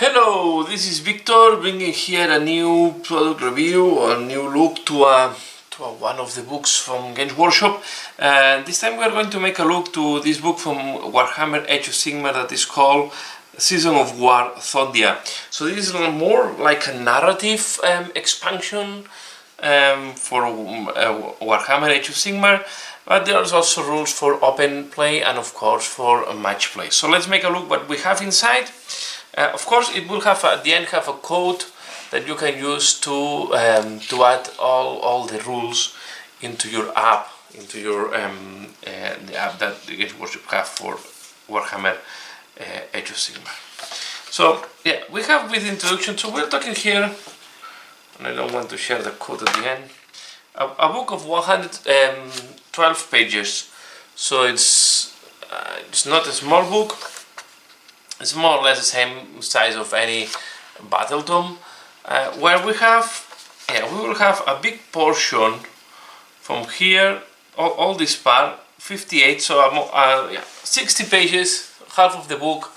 Hello, this is Victor bringing here a new product review or a new look to one of the books from Games Workshop. And this time we are going to make a look to this book from Warhammer Age of Sigmar that is called Season of War Thondia. So this is more like a narrative expansion for Warhammer Age of Sigmar, but there are also rules for open play and of course for match play. So let's make a look what we have inside. Of course, it will have at the end have a code that you can use to add all the rules into your app, into your the app that the Games Workshop have for Warhammer Age of Sigmar. So yeah, we have with introduction. So we're talking here, and I don't want to share the code at the end. A book of 112 pages. So it's not a small book. It's more or less the same size of any battle tome, where we will have a big portion from here, all this part, 58, so 60 pages, half of the book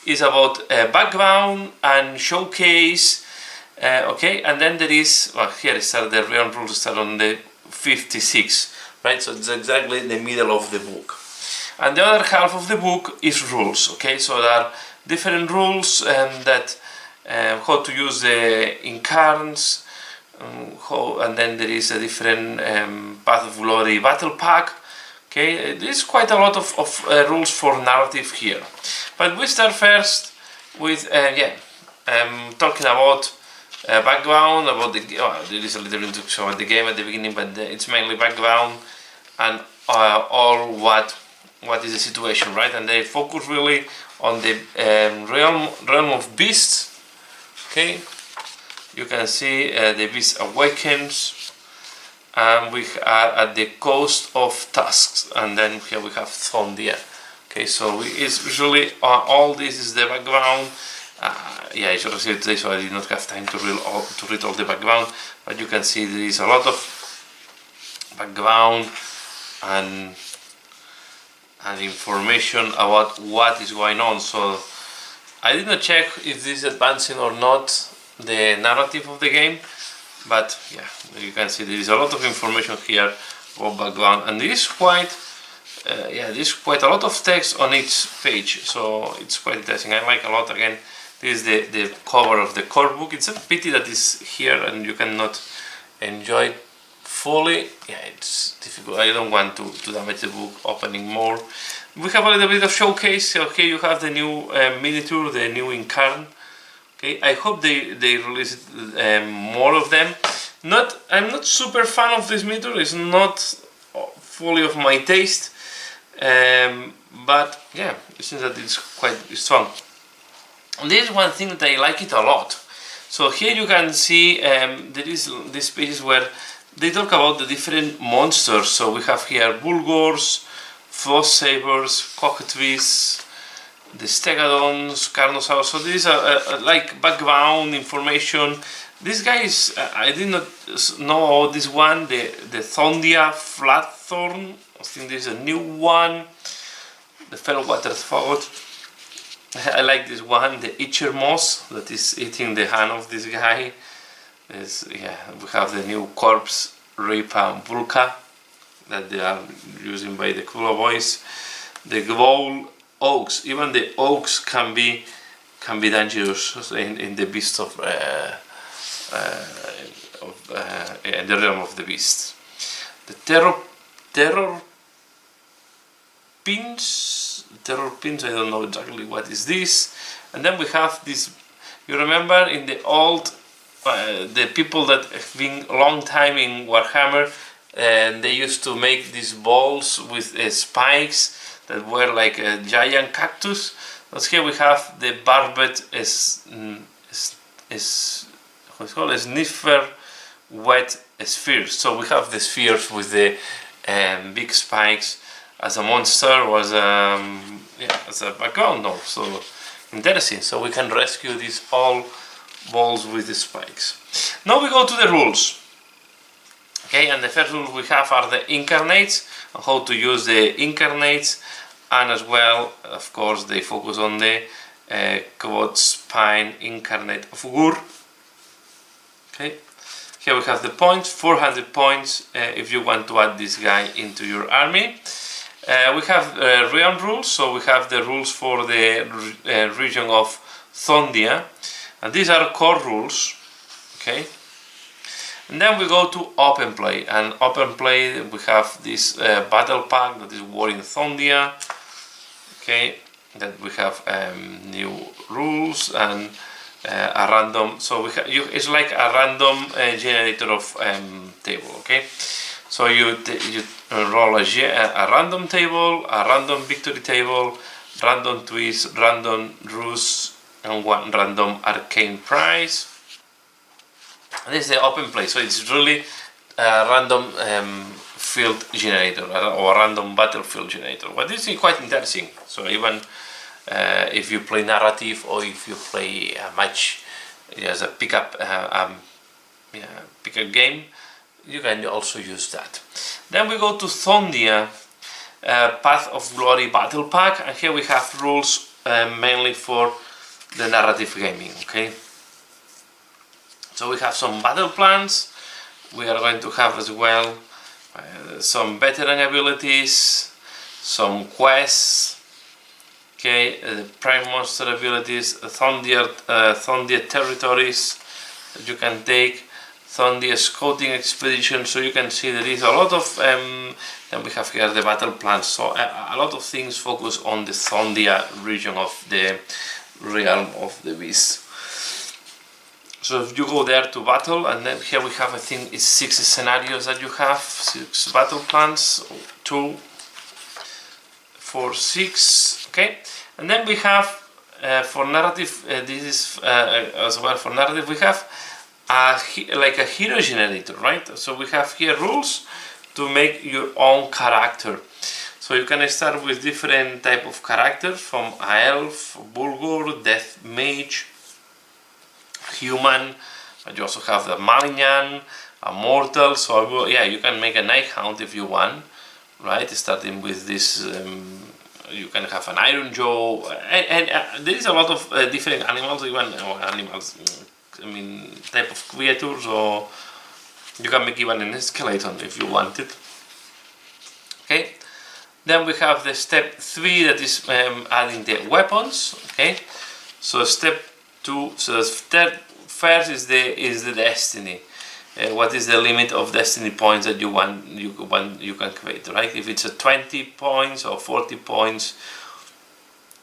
is about background and showcase, okay, and then there is, well, here is the realm rules start on the 56, right, so it's exactly the middle of the book. And the other half of the book is rules, okay, so there are different rules that how to use the incarns, and then there is a different Path of Glory battle pack, okay, there is quite a lot of rules for narrative here. But we start first with, talking about background, about the, there is a little introduction about the game at the beginning, but it's mainly background and all what is the situation, right? And they focus really on the realm of beasts. Okay, you can see the beast awakens, and we are at the coast of Tusks, and then here we have Thondia. Okay, so it's usually all this is the background. I should have said today, so I did not have time to read all the background, but you can see there is a lot of background and information about what is going on. So I did not check if this is advancing or not the narrative of the game, but yeah, you can see there is a lot of information here about background, and there is quite a lot of text on each page, so it's quite interesting. I like a lot. Again, this is the cover of the core book. It's a pity that it's here and you cannot enjoy it fully. Yeah, it's difficult. I don't want to damage the book opening more. We have a little bit of showcase. Okay, you have the new miniature, the new incarn. Okay, I hope they release more of them. I'm not super fan of this miniature. It's not fully of my taste, but yeah, it seems that it's quite strong. And there is one thing that I like it a lot. So here you can see there is this pages where they talk about the different monsters. So we have here Bulgors, Frost Sabers, Cockatrices, the Stegadons, Carnosaurs. So this is like background information. This guy is, I did not know about this one, the Thondia Flatthorn. I think this is a new one. The Fellow Waterford. I like this one, the Itcher Moss, that is eating the hand of this guy. We have the new Corpse, Ripa and Vulca that they are using by the Kula boys. The Gvoul Oaks, even the Oaks can be dangerous in the beast of in the realm of the beast. The Terror Pins, I don't know exactly what is this. And then we have this, you remember in the old the people that have been a long time in Warhammer, and they used to make these balls with snipes that were like a giant cactus. But here we have the barbed sniffer wet spheres. So we have the spheres with the big spikes as a monster, was as a background now. So interesting. So we can rescue these all balls with the spikes. Now we go to the rules. Okay, and the first rule we have are the incarnates, and how to use the incarnates, and as well, of course, they focus on the Quad Spine Incarnate of Gur. Okay, here we have the points, 400 points if you want to add this guy into your army. We have realm rules, so we have the rules for the region of Thondia, and these are core rules. Okay, and then we go to open play, and open play we have this battle pack that is War in Thondia. Okay, that we have new rules and a random, so we it's like a random generator of table. Okay, so you roll a random table, a random victory table, random twist, random ruse, and one random arcane prize. And this is the open play, so it's really a random field generator or a random battlefield generator. But this is quite interesting. So even if you play narrative or if you play a match as a pickup game, you can also use that. Then we go to Thondia, Path of Glory Battle Pack, and here we have rules mainly for the narrative gaming. Okay, so we have some battle plans. We are going to have as well some veteran abilities, some quests. Okay, prime monster abilities, Thondia territories that you can take, Thondia scouting expedition. So you can see there is a lot of then we have here the battle plans. So a lot of things focus on the Thondia region of the realm of the beast. So if you go there to battle, and then here we have, I think it's 6 scenarios that you have, 6 battle plans, 2, 4, 6. Okay, and then we have for narrative, this is as well for narrative, we have like a hero generator, right? So we have here rules to make your own character. So you can start with different type of characters, from a elf, Bulgur, death mage, human, but you also have the Malignan, a mortal. So yeah, you can make a night hound if you want, right? Starting with this, you can have an Iron Jaw, and there is a lot of different animals, even I mean type of creatures, or you can make even an skeleton if you want it. Okay, then we have the step 3 that is adding the weapons. Okay, so step 2, so step first is the destiny. What is the limit of destiny points that you can create, right? If it's a 20 points or 40 points.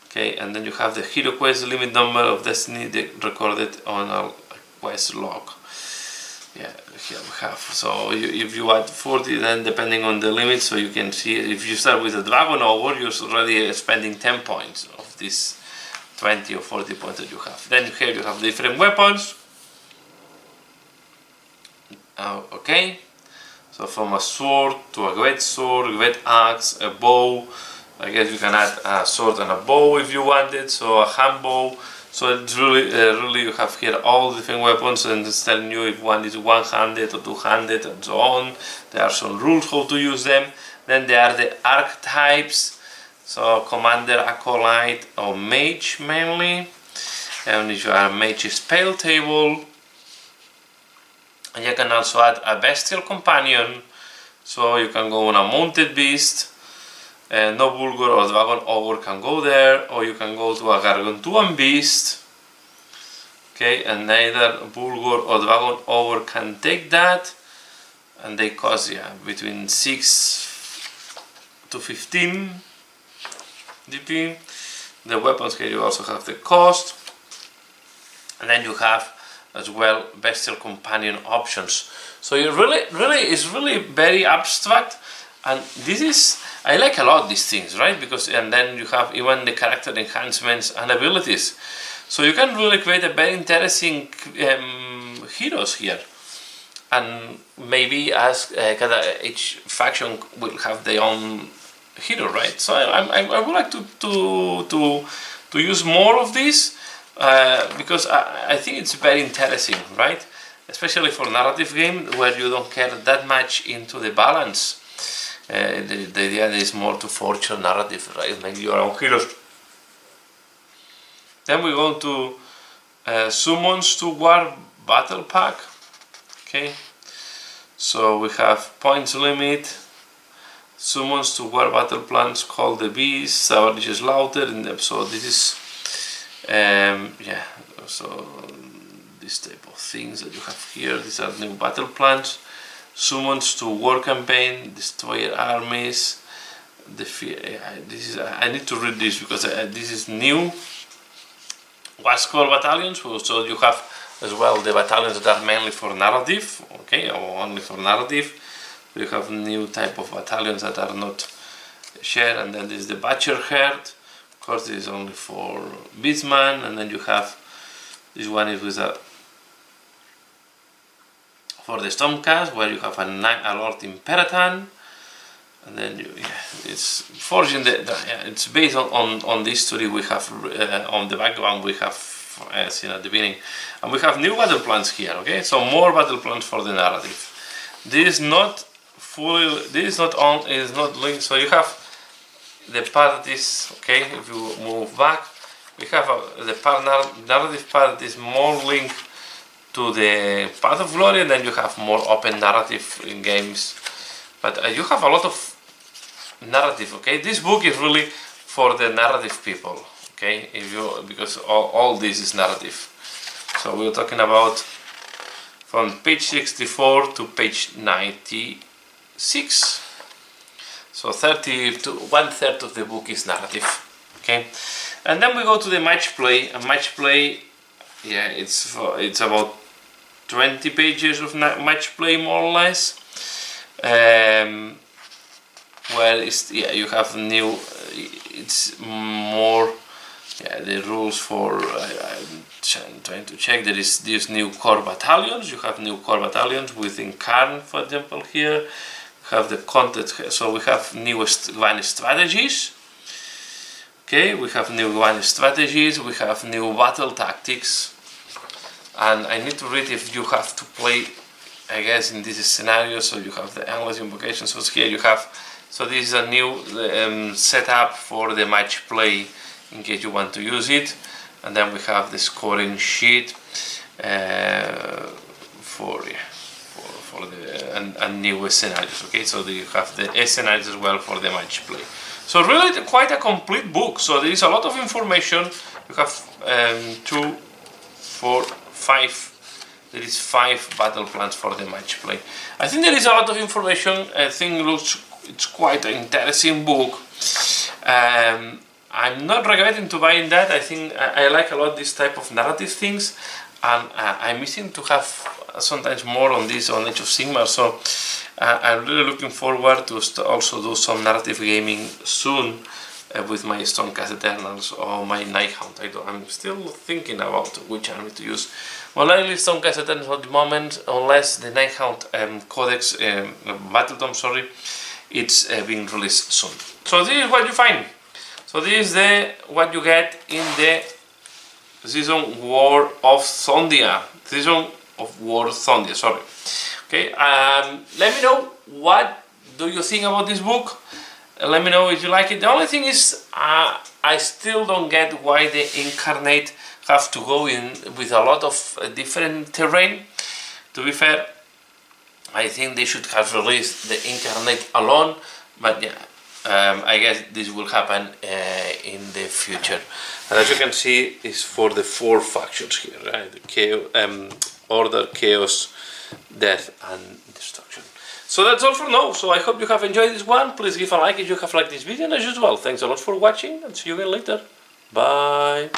Okay, and then you have the hero quest limit number of destiny recorded on a quest log. Yeah, here we have. So if you add 40, then depending on the limit, so you can see if you start with a dragon ogre, you're already spending 10 points of this 20 or 40 points that you have. Then here you have different weapons. Okay, so from a sword to a great sword, great axe, a bow. I guess you can add a sword and a bow if you want it. So a hand bow. So it's really you have here all different weapons, and it's telling you if one is one-handed or two-handed and so on. There are some rules how to use them. Then there are the archetypes. So commander, acolyte, or mage mainly. And if you are a mage, is pale table. And you can also add a bestial companion, so you can go on a mounted beast. No Bulgur or Dragon Ogre can go there, or you can go to a Gargantuan beast. Okay, and neither Bulgur or Dragon Ogre can take that, and they cost between 6 to 15 DP. The weapons here you also have the cost, and then you have as well bestial companion options. So you it's really very abstract, and this is, I like a lot these things, right? Because and then you have even the character enhancements and abilities, so you can really create a very interesting heroes here. And maybe as each faction will have their own hero, right? So I would like to use more of this. Because I think it's very interesting, right? Especially for narrative game where you don't care that much into the balance. The idea is more to forge your narrative, right? Make your own heroes. Then we go to Summons to War Battle Pack. Okay, so we have points limit, Summons to War Battle Plans, Call the Beast, Savage Slaughter, and so this is yeah, so this type of things that you have here. These are new battle plans. Summons to War Campaign, Destroyer Armies. This is I need to read this because this is new. What's called battalions? So you have as well the battalions that are mainly for narrative, okay, or only for narrative. You have new type of battalions that are not shared, and then there's the Butcher Herd. Of course, this is only for Beastman, and then you have this one is with a for the Stormcast, where you have a Lord Imperatan, and then it's forging it's based on the history we have on the background we have seen at the beginning, and we have new battle plans here. Okay, so more battle plans for the narrative. This is not fully. This is not on. It is not linked. So you have the part is okay. If you move back, we have the narrative part is more linked to the Path of Glory, and then you have more open narrative in games. But you have a lot of narrative. Okay, this book is really for the narrative people. Okay, because all this is narrative. So we're talking about from page 64 to page 96. So 30 to 1/3 of the book is narrative. Okay, and then we go to the match play. And match play, yeah, it's about 20 pages of match play more or less. Where you have new. It's more. Yeah, the rules for I'm trying to check. There is these new core battalions. You have new core battalions within Karn, for example. Here, you have the content. So we have newest one strategies. Okay, we have new one strategies. We have new battle tactics. And I need to read if you have to play. I guess in this scenario, so you have the endless invocations. So here you have. So this is a new setup for the match play, in case you want to use it. And then we have the scoring sheet for the new scenarios. Okay, so you have the scenarios as well for the match play. So really quite a complete book. So there is a lot of information. You have 2, 4, 5. There is 5 battle plans for the match play. I think there is a lot of information. I think it's quite an interesting book. I'm not regretting to buying that. I think I like a lot this type of narrative things, and I'm missing to have sometimes more on this on Age of Sigmar. So I'm really looking forward to also do some narrative gaming soon with my Stormcast Eternals or my Nighthound. I'm still thinking about which army to use. Well, likely Stormcast Eternals at the moment, unless the Nighthound Codex Battletome, sorry, it's being released soon. So this is what you find. So this is what you get in the Season War of Thondia. Season of War Thondia, sorry. Okay, let me know what do you think about this book. Let me know if you like it. The only thing is, I still don't get why the Incarnate have to go in with a lot of different terrain. To be fair, I think they should have released the Incarnate alone, but yeah, I guess this will happen in the future. And as you can see, it's for the 4 factions here, right? The Chaos, Order, Chaos, Death, and Destruction. So that's all for now. So I hope you have enjoyed this one. Please give a like if you have liked this video, and as usual, thanks a lot for watching, and see you again later. Bye.